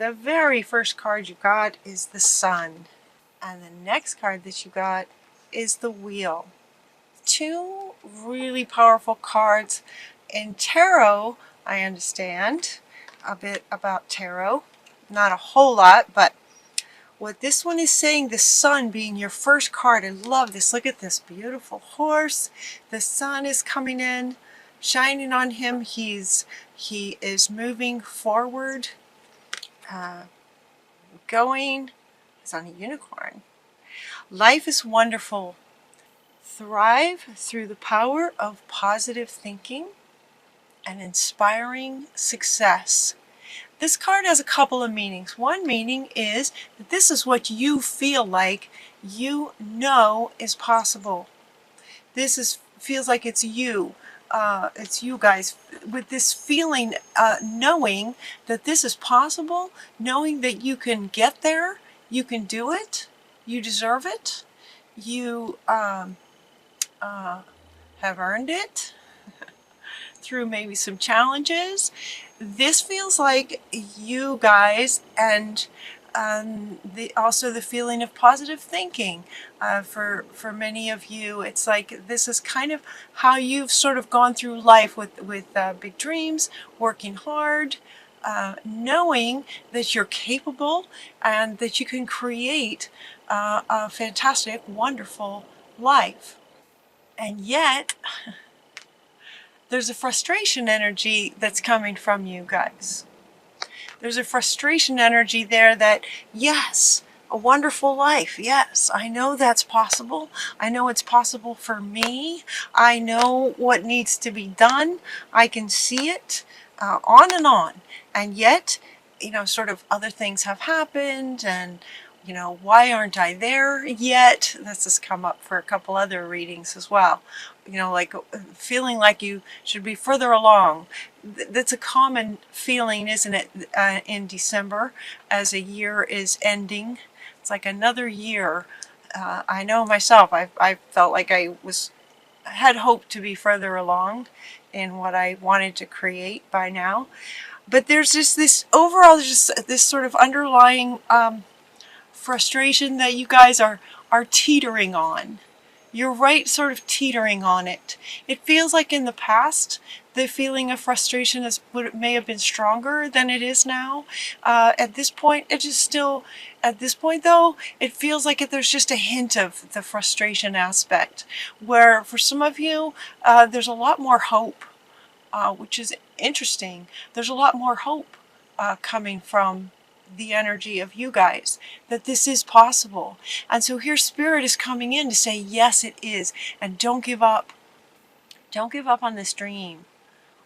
The very first card you got is the Sun. And the next card that you got is the Wheel. Two really powerful cards. In tarot, I understand a bit about tarot. Not a whole lot, but what this one is saying, the Sun being your first card. I love this. Look at this beautiful horse. The sun is coming in, shining on him. He is moving forward, going. He's on a unicorn. Life is wonderful. Thrive through the power of positive thinking and inspiring success. This card has a couple of meanings. One meaning is that this is what you feel like you know is possible. This feels like it's you. It's you guys with this feeling, knowing that this is possible, knowing that you can get there, you can do it, you deserve it, you have earned it through maybe some challenges. This feels like you guys, and also the feeling of positive thinking. For many of you, it's like this is kind of how you've sort of gone through life with big dreams, working hard, knowing that you're capable and that you can create a fantastic, wonderful life. And yet, there's a frustration energy that's coming from you guys. There's a frustration energy there that, yes, a wonderful life. Yes, I know that's possible. I know it's possible for me. I know what needs to be done. I can see it, on and on. And yet, sort of other things have happened, and why aren't I there yet? This has come up for a couple other readings as well. Like feeling like you should be further along. That's a common feeling, isn't it, in December as a year is ending. It's like another year. I know myself, I felt like I had hoped to be further along in what I wanted to create by now. But there's just this overall, just this sort of underlying frustration that you guys are teetering on. You're right, sort of teetering on it. It feels like in the past, the feeling of frustration may have been stronger than it is now. At this point, though, it feels like there's just a hint of the frustration aspect, where for some of you, there's a lot more hope, which is interesting. There's a lot more hope coming from the energy of you guys, that this is possible. And so here Spirit is coming in to say, yes, it is. And don't give up. Don't give up on this dream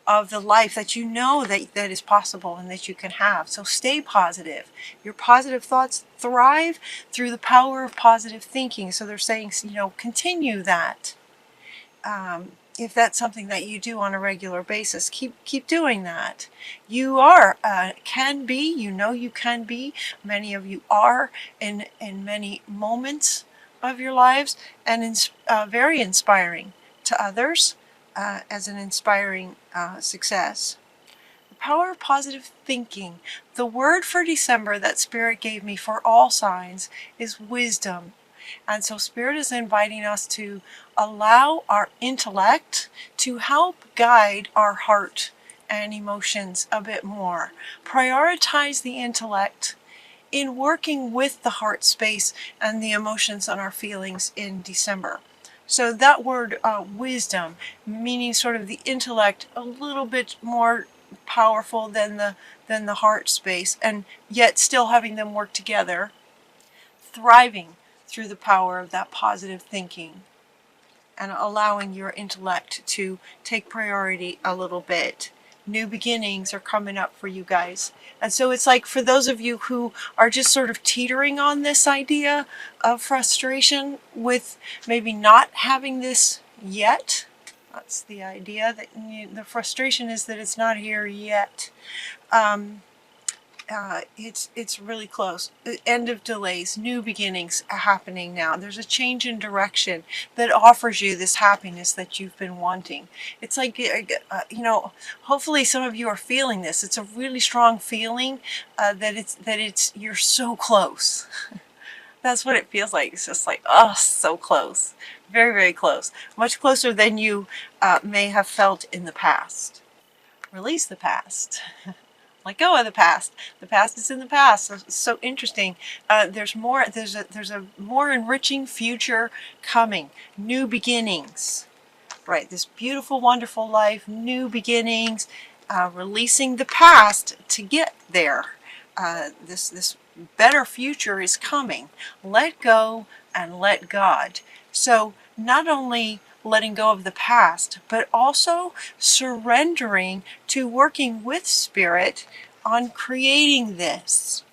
of the life that you know that is possible and that you can have. So stay positive. Your positive thoughts thrive through the power of positive thinking. So they're saying, continue that. If that's something that you do on a regular basis, keep doing that. You can be, you can be. Many of you are in many moments of your lives, and very inspiring to others, as an inspiring success. The power of positive thinking. The word for December that Spirit gave me for all signs is wisdom. And so Spirit is inviting us to allow our intellect to help guide our heart and emotions a bit more. Prioritize the intellect in working with the heart space and the emotions and our feelings in December. So that word, wisdom, meaning sort of the intellect, a little bit more powerful than the heart space, and yet still having them work together, thriving through the power of that positive thinking and allowing your intellect to take priority a little bit. New beginnings are coming up for you guys. And so it's like, for those of you who are just sort of teetering on this idea of frustration with maybe not having this yet, that's the idea, that the frustration is that it's not here yet. It's really close. End of delays, new beginnings are happening now. There's a change in direction that offers you this happiness that you've been wanting. It's like, hopefully some of you are feeling this. It's a really strong feeling that you're so close. That's what it feels like. It's just like, oh, so close. Very, very close. Much closer than you may have felt in the past. Release the past. Let go of the past. The past is in the past. It's so interesting. There's more. There's a more enriching future coming. New beginnings. Right. This beautiful, wonderful life. New beginnings. Releasing the past to get there. This better future is coming. Let go and let God. So not only letting go of the past, but also surrendering to working with Spirit on creating this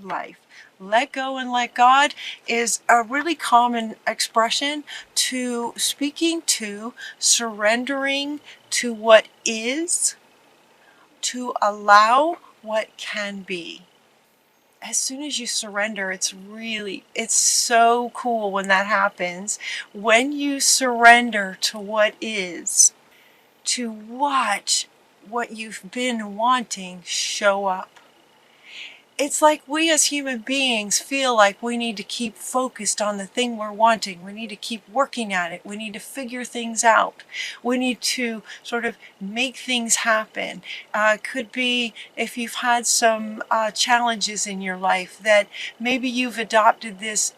life. Let go and let God is a really common expression to speaking to surrendering to what is, to allow what can be. As soon as you surrender, it's so cool when that happens. When you surrender to what is, to watch what you've been wanting show up. It's like we as human beings feel like we need to keep focused on the thing we're wanting. We need to keep working at it. We need to figure things out. We need to sort of make things happen. Could be if you've had some challenges in your life that maybe you've adopted this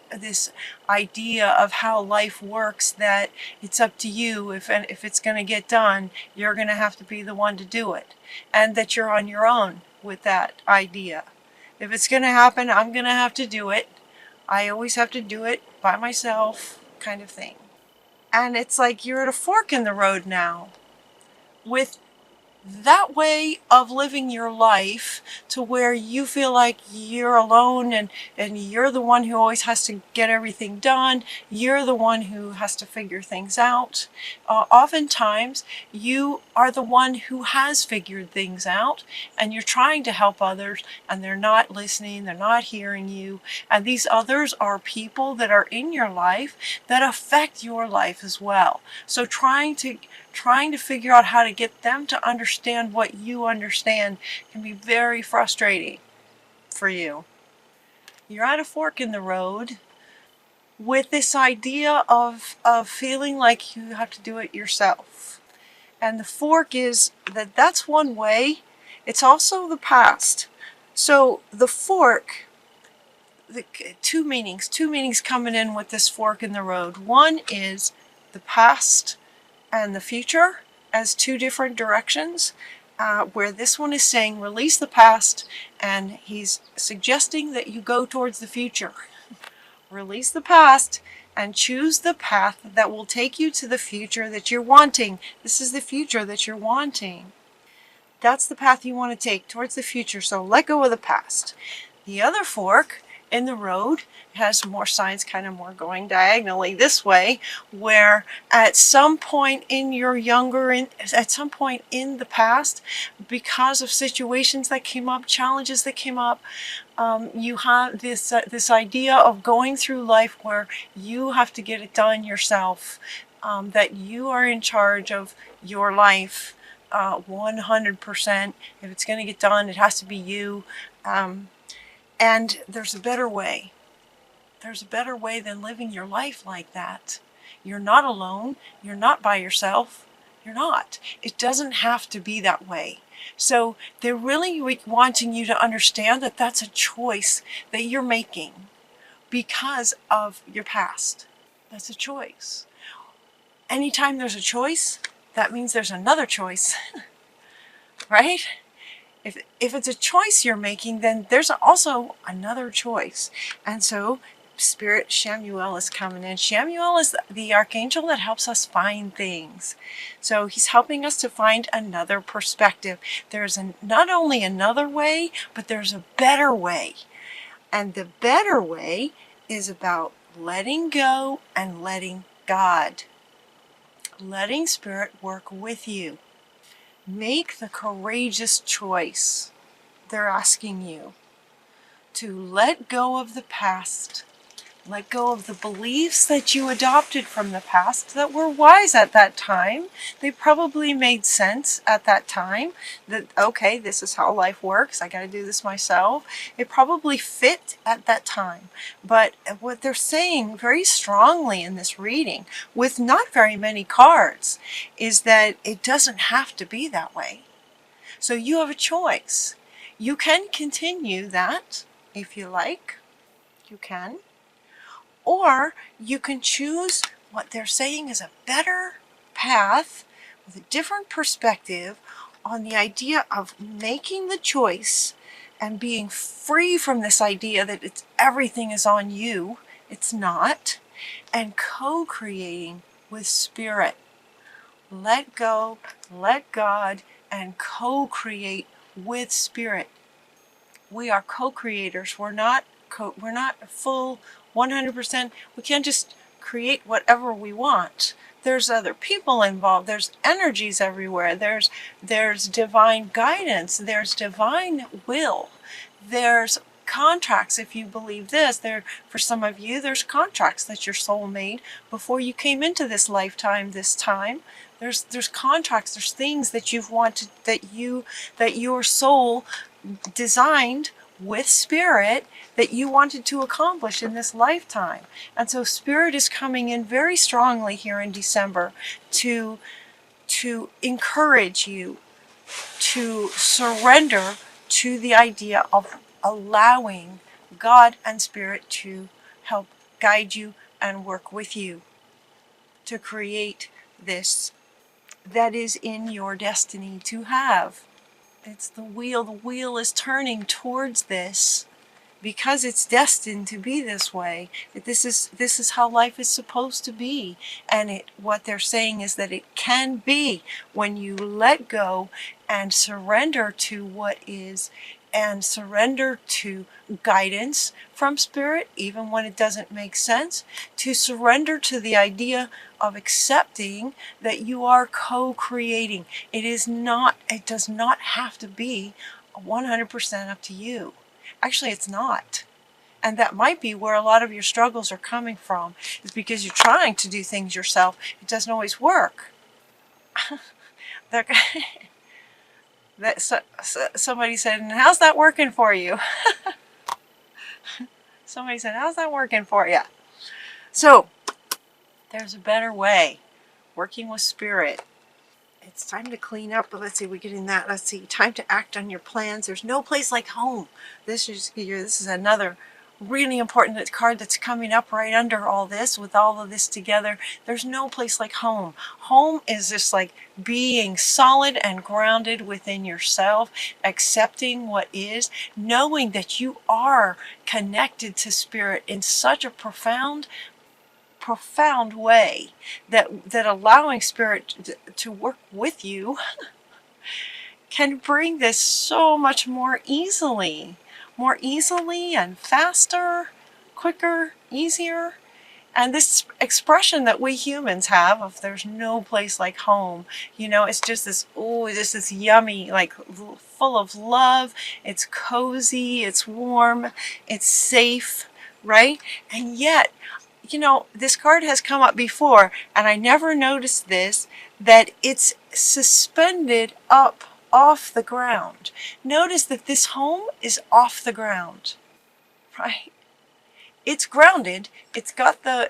idea of how life works, that it's up to you. If it's going to get done, you're going to have to be the one to do it. And that you're on your own with that idea. If it's going to happen, I'm going to have to do it. I always have to do it by myself, kind of thing. And it's like you're at a fork in the road now with that way of living your life to where you feel like you're alone and you're the one who always has to get everything done. You're the one who has to figure things out. Oftentimes, you are the one who has figured things out and you're trying to help others and they're not listening, they're not hearing you. And these others are people that are in your life that affect your life as well. So trying to figure out how to get them to understand what you understand can be very frustrating for you. You're at a fork in the road with this idea of feeling like you have to do it yourself. And the fork is that's one way. It's also the past. So the fork, two meanings coming in with this fork in the road. One is the past and the future as two different directions, where this one is saying release the past, and he's suggesting that you go towards the future. Release the past and choose the path that will take you to the future that you're wanting. This is the future that you're wanting. That's the path you want to take towards the future, so let go of the past. The other fork in the road has more signs kind of more going diagonally this way, where at some point in at some point in the past, because of situations that came up, challenges that came up, you have this idea of going through life where you have to get it done yourself, that you are in charge of your life 100%. If it's going to get done, it has to be you. And there's a better way. There's a better way than living your life like that. You're not alone. You're not by yourself. You're not. It doesn't have to be that way. So they're really wanting you to understand that that's a choice that you're making because of your past. That's a choice. Anytime there's a choice, that means there's another choice, right? If it's a choice you're making, then there's also another choice. And so Spirit Shamuel is coming in. Shamuel is the archangel that helps us find things. So he's helping us to find another perspective. There's not only another way, but there's a better way. And the better way is about letting go and letting God. Letting Spirit work with you. Make the courageous choice they're asking you to let go of the past. Let go of the beliefs that you adopted from the past that were wise at that time. They probably made sense at that time. That, okay, this is how life works. I got to do this myself. It probably fit at that time. But what they're saying very strongly in this reading, with not very many cards, is that it doesn't have to be that way. So you have a choice. You can continue that if you like. You can. Or you can choose what they're saying is a better path with a different perspective on the idea of making the choice and being free from this idea that everything is on you. It's not. And co-creating with Spirit. Let go, let God, and co-create with Spirit. We are co-creators. We're not full 100%. We can't just create whatever we want. There's other people involved. There's energies everywhere. There's divine guidance. There's divine will. There's contracts, if you believe this. For some of you, there's contracts that your soul made before you came into this lifetime, this time. There's contracts, there's things that you've wanted, that your soul designed with Spirit that you wanted to accomplish in this lifetime. And so Spirit is coming in very strongly here in December to encourage you to surrender to the idea of allowing God and Spirit to help guide you and work with you to create this that is in your destiny to have. It's the wheel. The wheel is turning towards this because it's destined to be this way. This is how life is supposed to be. And what they're saying is that it can be when you let go and surrender to what is, and surrender to guidance from Spirit, even when it doesn't make sense, to surrender to the idea of accepting that you are co-creating. It does not have to be 100% up to you. Actually, it's not. And that might be where a lot of your struggles are coming from, is because you're trying to do things yourself. It doesn't always work. Somebody said, and how's that working for you? Somebody said, how's that working for you? So, there's a better way. Working with Spirit. It's time to clean up. But let's see, we're getting that. Let's see, time to act on your plans. There's no place like home. This is another really important card that's coming up right under all this, with all of this together. There's no place like home. Home is just like being solid and grounded within yourself, accepting what is, knowing that you are connected to Spirit in such a profound way that allowing Spirit to work with you can bring this so much more easily and faster, quicker, easier. And this expression that we humans have of there's no place like home, it's just this, this is yummy, like full of love. It's cozy, it's warm, it's safe, right? And yet, this card has come up before, and I never noticed this, that it's suspended up off the ground. Notice that this home is off the ground, right? It's grounded. It's got a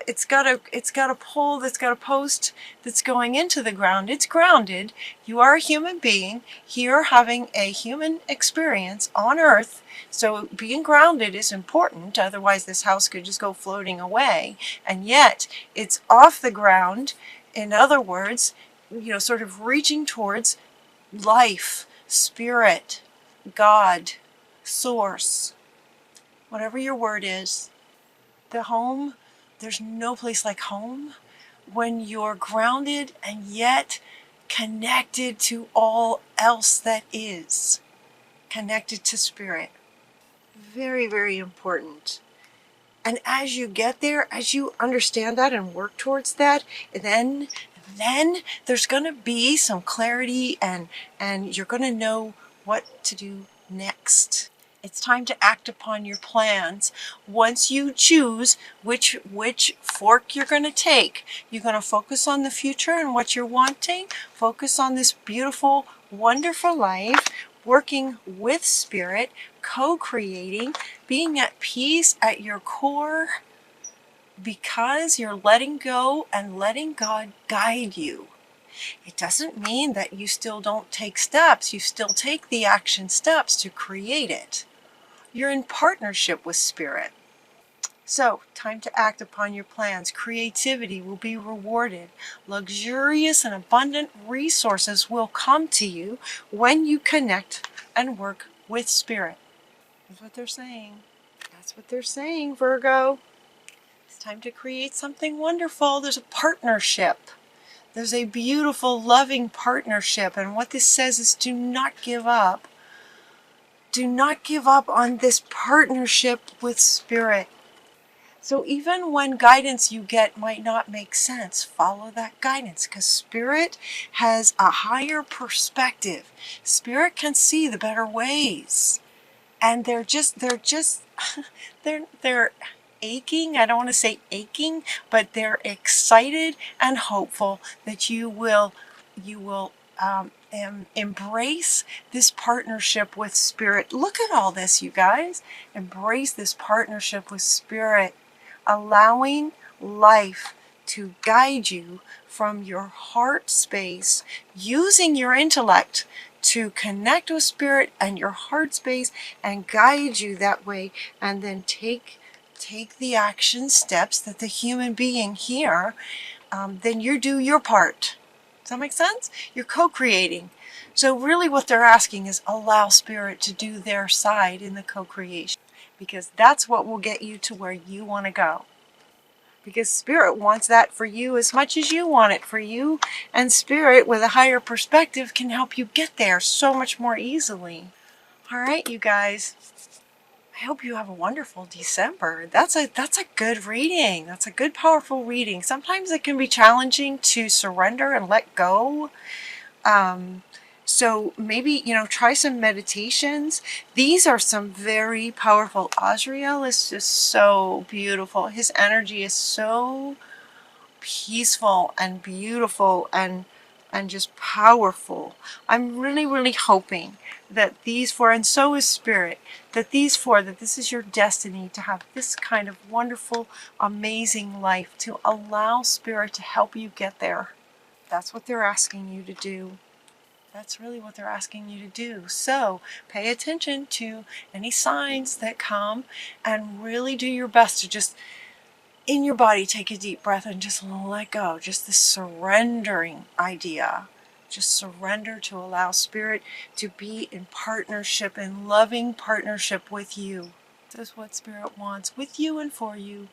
pole, that's got a post that's going into the ground. It's grounded. You are a human being here having a human experience on Earth. So being grounded is important. Otherwise this house could just go floating away. And yet it's off the ground. In other words, sort of reaching towards life, Spirit, God, Source, whatever your word is. The home, there's no place like home when you're grounded and yet connected to all else that is, connected to Spirit. Very, very important. And as you get there, as you understand that and work towards that, then there's going to be some clarity, and you're going to know what to do next. It's time to act upon your plans. Once you choose which fork you're going to take, you're going to focus on the future and what you're wanting. Focus on this beautiful, wonderful life, working with spirit, co-creating, being at peace at your core, because you're letting go and letting God guide you. It doesn't mean that you still don't take steps. You still take the action steps to create it. You're in partnership with spirit. So, time to act upon your plans. Creativity will be rewarded. Luxurious and abundant resources will come to you when you connect and work with spirit. That's what they're saying. That's what they're saying, Virgo. It's time to create something wonderful. There's a partnership. There's a beautiful, loving partnership. And what this says is do not give up. Do not give up on this partnership with spirit. So even when guidance you get might not make sense, follow that guidance, because spirit has a higher perspective. Spirit can see the better ways. And they're they're aching. I don't want to say aching, but they're excited and hopeful that you will embrace this partnership with spirit. Look at all this, you guys. Embrace this partnership with spirit, allowing life to guide you from your heart space, using your intellect to connect with spirit and your heart space and guide you that way, and then take the action steps that the human being here, then you do your part. Does that make sense? You're co-creating. So really what they're asking is allow spirit to do their side in the co-creation, because that's what will get you to where you want to go. Because spirit wants that for you as much as you want it for you, and spirit with a higher perspective can help you get there so much more easily. All right, you guys. I hope you have a wonderful December. That's a good reading. That's a good, powerful reading. Sometimes it can be challenging to surrender and let go. So maybe, try some meditations. These are some very powerful. Azrael is just so beautiful. His energy is so peaceful and beautiful and just powerful. I'm really, really hoping that these four, and so is spirit, that this is your destiny to have this kind of wonderful, amazing life, to allow spirit to help you get there. That's what they're asking you to do. That's really what they're asking you to do. So pay attention to any signs that come and really do your best to just, in your body, take a deep breath and just let go. Just this surrendering idea. Just surrender to allow spirit to be in partnership, in loving partnership with you. This is what spirit wants, with you and for you.